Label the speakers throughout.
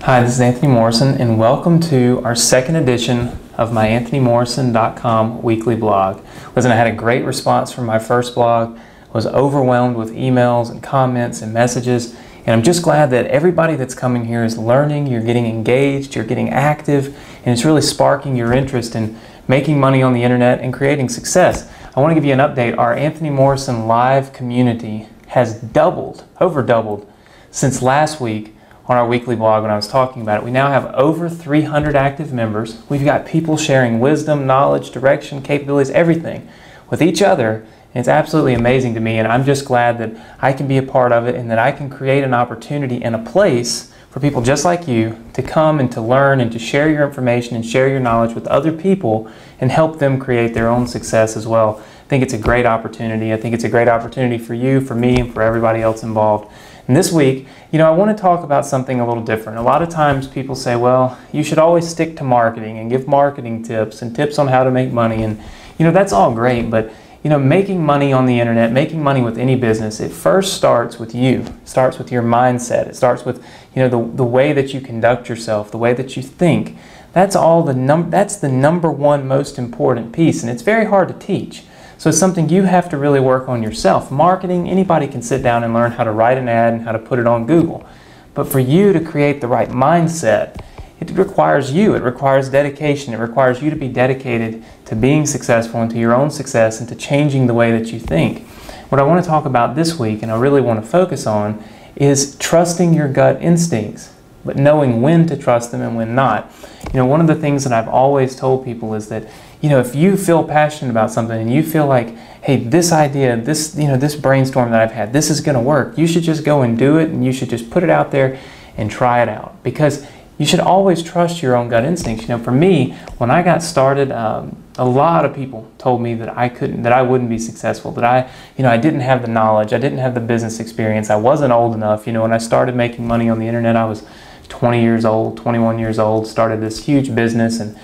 Speaker 1: Hi, this is Anthony Morrison, and welcome to our second edition of my AnthonyMorrison.com weekly blog. Listen, I had a great response from my first blog. I was overwhelmed with emails and comments and messages, and I'm just glad that everybody that's coming here is learning, you're getting engaged, you're getting active, and it's really sparking your interest in making money on the internet and creating success. I want to give you an update. Our Anthony Morrison live community has doubled, over doubled, since last week on our weekly blog when I was talking about it. We now have over 300 active members. We've got people sharing wisdom, knowledge, direction, capabilities, everything with each other. And it's absolutely amazing to me, and I'm just glad that I can be a part of it and that I can create an opportunity and a place for people just like you to come and to learn and to share your information and share your knowledge with other people and help them create their own success as well. I think it's a great opportunity. I think it's a great opportunity for you, for me, and for everybody else involved. And this week, I want to talk about something a little different. A lot of times people say, well, you should always stick to marketing and give marketing tips and tips on how to make money. And, that's all great, but, making money on the internet, making money with any business, it first starts with you. It starts with your mindset. It starts with, the way that you conduct yourself, the way that you think. That's the number one most important piece, and it's very hard to teach. So it's something you have to really work on yourself. Marketing, anybody can sit down and learn how to write an ad and how to put it on Google. But for you to create the right mindset, it requires you. It requires dedication. It requires you to be dedicated to being successful and to your own success and to changing the way that you think. What I want to talk about this week, and I really want to focus on, is trusting your gut instincts, but knowing when to trust them and when not. One of the things that I've always told people is that, if you feel passionate about something and you feel like, hey, this idea, this brainstorm that I've had, this is going to work, you should just go and do it, and you should just put it out there and try it out. Because you should always trust your own gut instincts. For me, when I got started, a lot of people told me that I wouldn't be successful, that I didn't have the knowledge, I didn't have the business experience, I wasn't old enough. When I started making money on the internet, I was 20 years old, 21 years old, started this huge business, and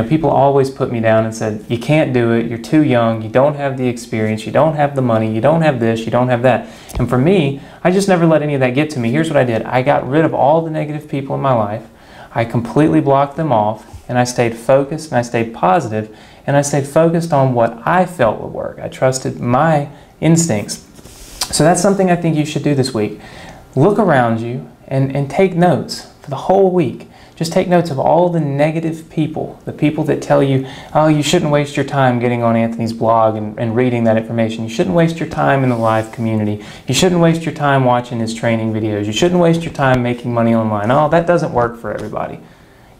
Speaker 1: people always put me down and said, you can't do it, you're too young, you don't have the experience, you don't have the money, you don't have this, you don't have that. And for me, I just never let any of that get to me. Here's what I did. I got rid of all the negative people in my life. I completely blocked them off, and I stayed focused, and I stayed positive, and I stayed focused on what I felt would work. I trusted my instincts. So that's something I think you should do this week. Look around you and take notes for the whole week. Just take notes of all the negative people, the people that tell you, oh, you shouldn't waste your time getting on Anthony's blog and reading that information. You shouldn't waste your time in the live community. You shouldn't waste your time watching his training videos. You shouldn't waste your time making money online. Oh, that doesn't work for everybody.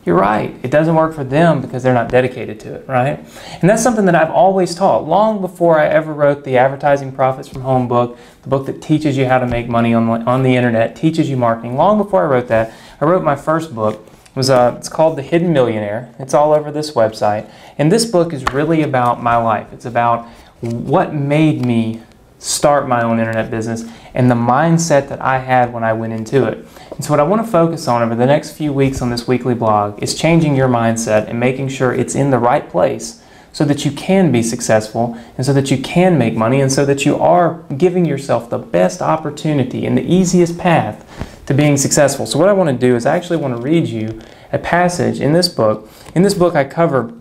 Speaker 1: You're right. It doesn't work for them because they're not dedicated to it, right? And that's something that I've always taught long before I ever wrote the Advertising Profits from Home book, the book that teaches you how to make money on the internet, teaches you marketing. Long before I wrote that, I wrote my first book. It's called The Hidden Millionaire. It's all over this website. And this book is really about my life. It's about what made me start my own internet business and the mindset that I had when I went into it. And so what I want to focus on over the next few weeks on this weekly blog is changing your mindset and making sure it's in the right place so that you can be successful and so that you can make money and so that you are giving yourself the best opportunity and the easiest path to being successful. So what I want to do is I actually want to read you a passage in this book. In this book I cover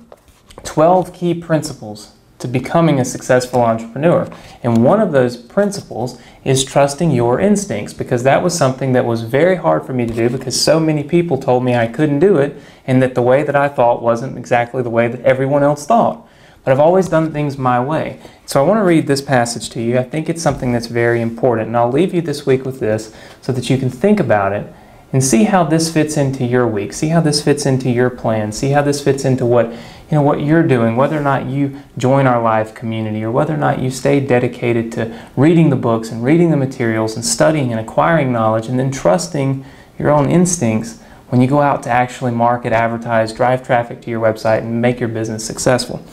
Speaker 1: 12 key principles to becoming a successful entrepreneur. And one of those principles is trusting your instincts, because that was something that was very hard for me to do because so many people told me I couldn't do it and that the way that I thought wasn't exactly the way that everyone else thought. But I've always done things my way. So I want to read this passage to you. I think it's something that's very important, and I'll leave you this week with this so that you can think about it and see how this fits into your week. See how this fits into your plan. See how this fits into what you're doing, whether or not you join our live community or whether or not you stay dedicated to reading the books and reading the materials and studying and acquiring knowledge and then trusting your own instincts when you go out to actually market, advertise, drive traffic to your website and make your business successful.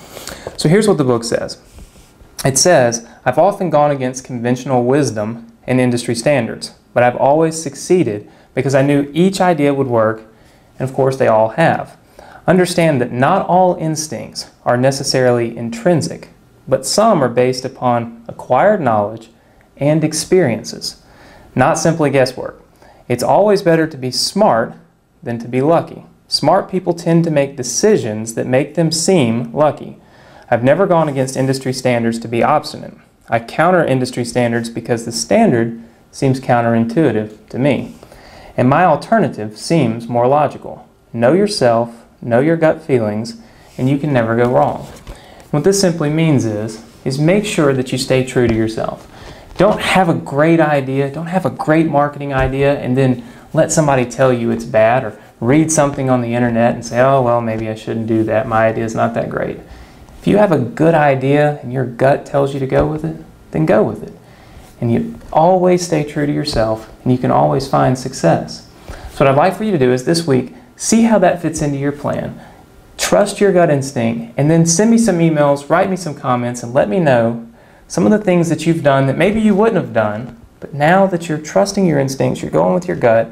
Speaker 1: So here's what the book says. It says, I've often gone against conventional wisdom and industry standards, but I've always succeeded because I knew each idea would work, and of course they all have. Understand that not all instincts are necessarily intrinsic, but some are based upon acquired knowledge and experiences, not simply guesswork. It's always better to be smart than to be lucky. Smart people tend to make decisions that make them seem lucky. I've never gone against industry standards to be obstinate. I counter industry standards because the standard seems counterintuitive to me. And my alternative seems more logical. Know yourself, know your gut feelings, and you can never go wrong. What this simply means is make sure that you stay true to yourself. Don't have a great idea, don't have a great marketing idea, and then let somebody tell you it's bad, or read something on the internet and say, oh, well, maybe I shouldn't do that. My idea is not that great. If you have a good idea and your gut tells you to go with it, then go with it. And you always stay true to yourself, and you can always find success. So what I'd like for you to do is this week, see how that fits into your plan. Trust your gut instinct, and then send me some emails, write me some comments, and let me know some of the things that you've done that maybe you wouldn't have done, but now that you're trusting your instincts, you're going with your gut,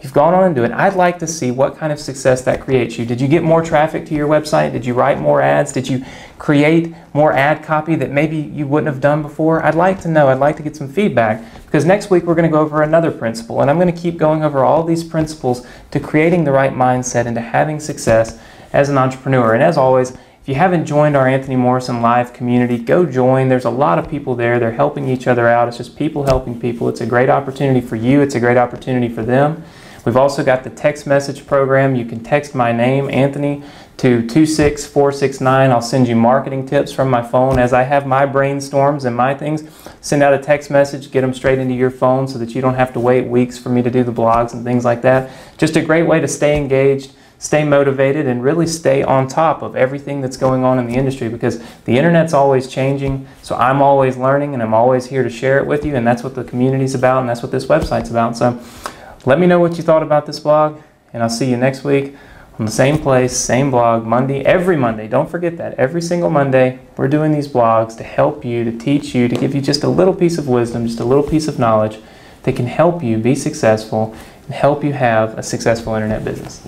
Speaker 1: you've gone on and do it. I'd like to see what kind of success that creates you. Did you get more traffic to your website? Did you write more ads? Did you create more ad copy that maybe you wouldn't have done before? I'd like to know. I'd like to get some feedback, because next week we're going to go over another principle, and I'm going to keep going over all these principles to creating the right mindset and to having success as an entrepreneur. And as always, if you haven't joined our Anthony Morrison Live community, go join. There's a lot of people there. They're helping each other out. It's just people helping people. It's a great opportunity for you. It's a great opportunity for them. We've also got the text message program. You can text my name, Anthony, to 26469. I'll send you marketing tips from my phone as I have my brainstorms and my things. Send out a text message, get them straight into your phone so that you don't have to wait weeks for me to do the blogs and things like that. Just a great way to stay engaged, stay motivated, and really stay on top of everything that's going on in the industry, because the internet's always changing, so I'm always learning, and I'm always here to share it with you, and that's what the community's about, and that's what this website's about. So let me know what you thought about this blog, and I'll see you next week on the same place, same blog, Monday, every Monday. Don't forget that. Every single Monday, we're doing these blogs to help you, to teach you, to give you just a little piece of wisdom, just a little piece of knowledge that can help you be successful and help you have a successful internet business.